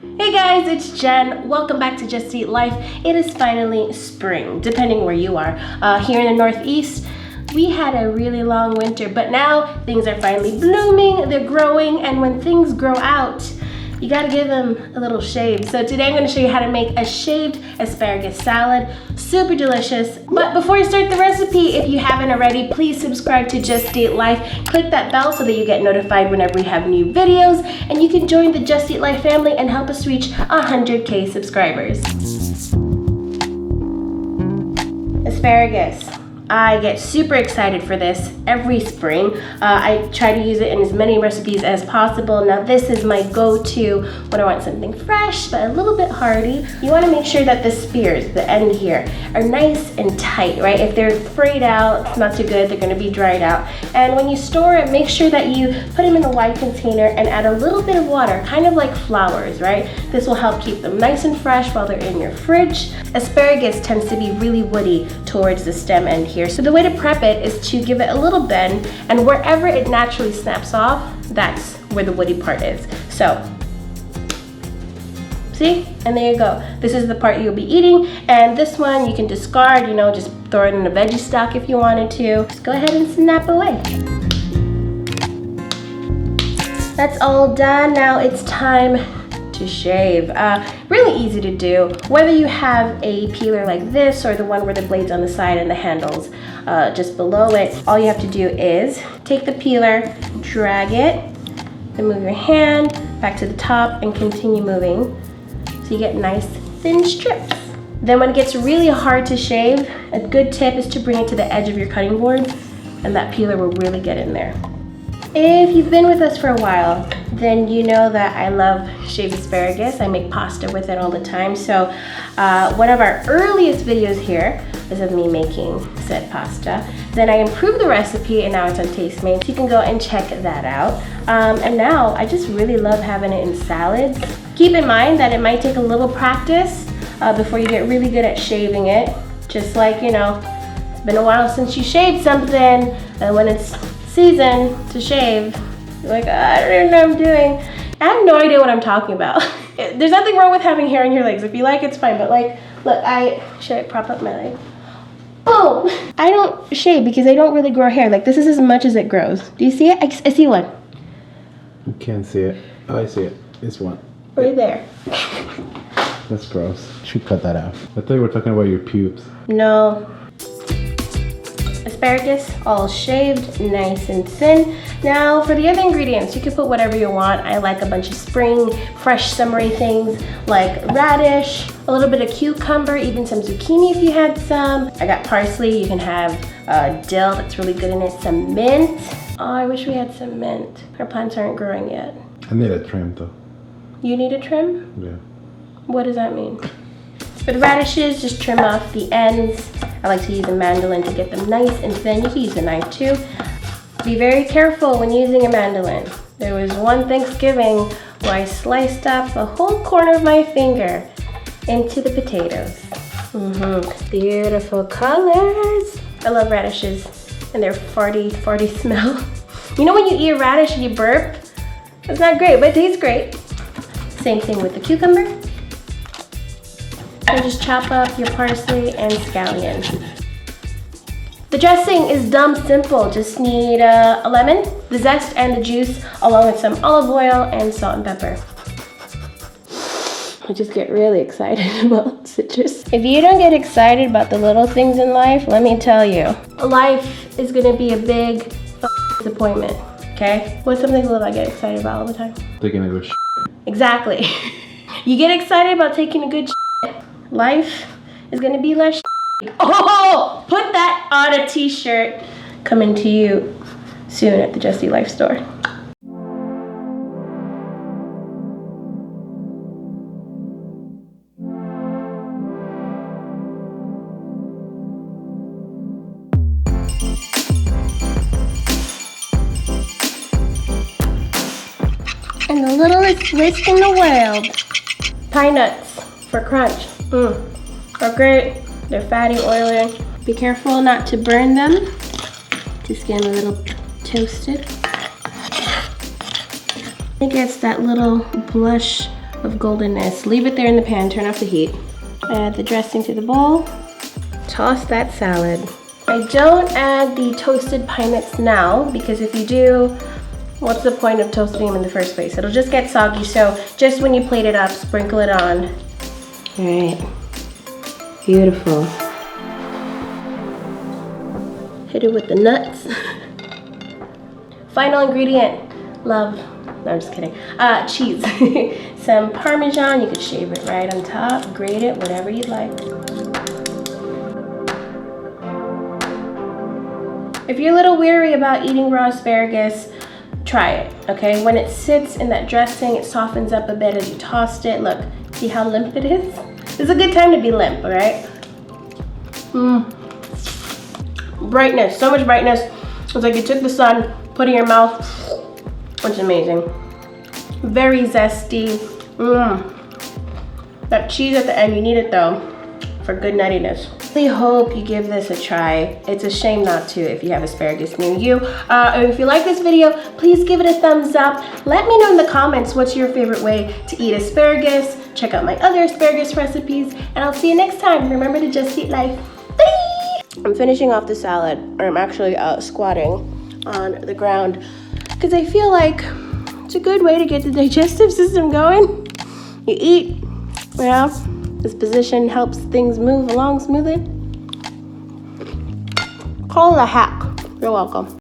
Hey guys, it's Jen. Welcome back to Just Eat Life. It is finally spring, depending where you are. Here in the Northeast, we had a really long winter, but now things are finally blooming, they're growing, and when things grow out, you gotta give them a little shave. So today I'm gonna show you how to make a shaved asparagus salad. Super delicious. But before you start the recipe, if you haven't already, please subscribe to Just Eat Life. Click that bell so that you get notified whenever we have new videos, and you can join the Just Eat Life family and help us reach 100K subscribers. Asparagus. I get super excited for this every spring. I try to use it in as many recipes as possible. Now this is my go-to when I want something fresh but a little bit hearty. You want to make sure that the spears, the end here, are nice and tight, right? If they're frayed out, it's not too good, they're going to be dried out. And when you store it, make sure that you put them in a wide container and add a little bit of water, kind of like flowers, right? This will help keep them nice and fresh while they're in your fridge. Asparagus tends to be really woody towards the stem end here. So the way to prep it is to give it a little bend, and wherever it naturally snaps off, that's where the woody part is. So, see? And there you go. This is the part you'll be eating, and this one you can discard, you know, just throw it in a veggie stock if you wanted to. Just go ahead and snap away. That's all done. Now it's time to shave. Really easy to do. Whether you have a peeler like this or the one where the blade's on the side and the handles just below it, all you have to do is take the peeler, drag it, then move your hand back to the top and continue moving so you get nice thin strips. Then when it gets really hard to shave, a good tip is to bring it to the edge of your cutting board, and that peeler will really get in there. If you've been with us for a while, then you know that I love shaved asparagus. I make pasta with it all the time. So one of our earliest videos here is of me making said pasta. Then I improved the recipe and now it's on Tastemade. So you can go and check that out. And now I just really love having it in salads. Keep in mind that it might take a little practice before you get really good at shaving it. Just like, you know, it's been a while since you shaved something, and when it's season to shave, you're like, I don't even know what I'm doing. I have no idea what I'm talking about. There's nothing wrong with having hair on your legs. If you like, it's fine. But like, look, should I prop up my leg? Oh, I don't shave because I don't really grow hair. Like, this is as much as it grows. Do you see it? I see one. You can't see it. Oh, I see it. It's one. Right there. That's gross. You should cut that out. I thought you were talking about your pubes. No. Asparagus, all shaved, nice and thin. Now for the other ingredients, you can put whatever you want. I like a bunch of spring, fresh, summery things like radish, a little bit of cucumber, even some zucchini if you had some. I got parsley, you can have dill, that's really good in it, some mint. Oh, I wish we had some mint. Our plants aren't growing yet. I need a trim though. You need a trim? Yeah. What does that mean? For the radishes, just trim off the ends. I like to use a mandolin to get them nice and thin. You can use a knife too. Be very careful when using a mandolin. There was one Thanksgiving where I sliced up a whole corner of my finger into the potatoes. Beautiful colors. I love radishes and their farty smell. You know when you eat a radish and you burp? It's not great, but it tastes great. Same thing with the cucumber. And just chop up your parsley and scallion. The dressing is dumb simple. Just need a lemon, the zest and the juice, along with some olive oil and salt and pepper. I just get really excited about citrus. If you don't get excited about the little things in life, let me tell you, life is gonna be a big disappointment, okay? What's something little I get excited about all the time? Taking a good shit. Exactly. You get excited about taking a good shit. Life is gonna be less shit. Oh, put that on a t-shirt. Coming to you soon at the Just Eat Life store. And the littlest whisk in the world. Pine nuts for crunch. Are great. They're fatty, oily. Be careful not to burn them. Just get them a little toasted. It gets that little blush of goldenness. Leave it there in the pan, turn off the heat. Add the dressing to the bowl. Toss that salad. I don't add the toasted pine nuts now because if you do, what's the point of toasting them in the first place? It'll just get soggy, so just when you plate it up, sprinkle it on. All right, beautiful. Hit it with the nuts. Final ingredient, love. No, I'm just kidding. Cheese. Some Parmesan, you could shave it right on top, grate it, whatever you'd like. If you're a little weary about eating raw asparagus, try it, okay? When it sits in that dressing, it softens up a bit as you tossed it. Look, see how limp it is? It's a good time to be limp, all right? Brightness, so much brightness. It's like you took the sun, put it in your mouth. It's amazing. Very zesty. That cheese at the end, you need it though for good nuttiness. I really hope you give this a try. It's a shame not to if you have asparagus near you. And if you like this video, please give it a thumbs up. Let me know in the comments what's your favorite way to eat asparagus. Check out my other asparagus recipes, and I'll see you next time. Remember to just eat life. Bye! I'm finishing off the salad, or I'm actually squatting on the ground because I feel like it's a good way to get the digestive system going. You eat, you know, this position helps things move along smoothly. Call it a hack. You're welcome.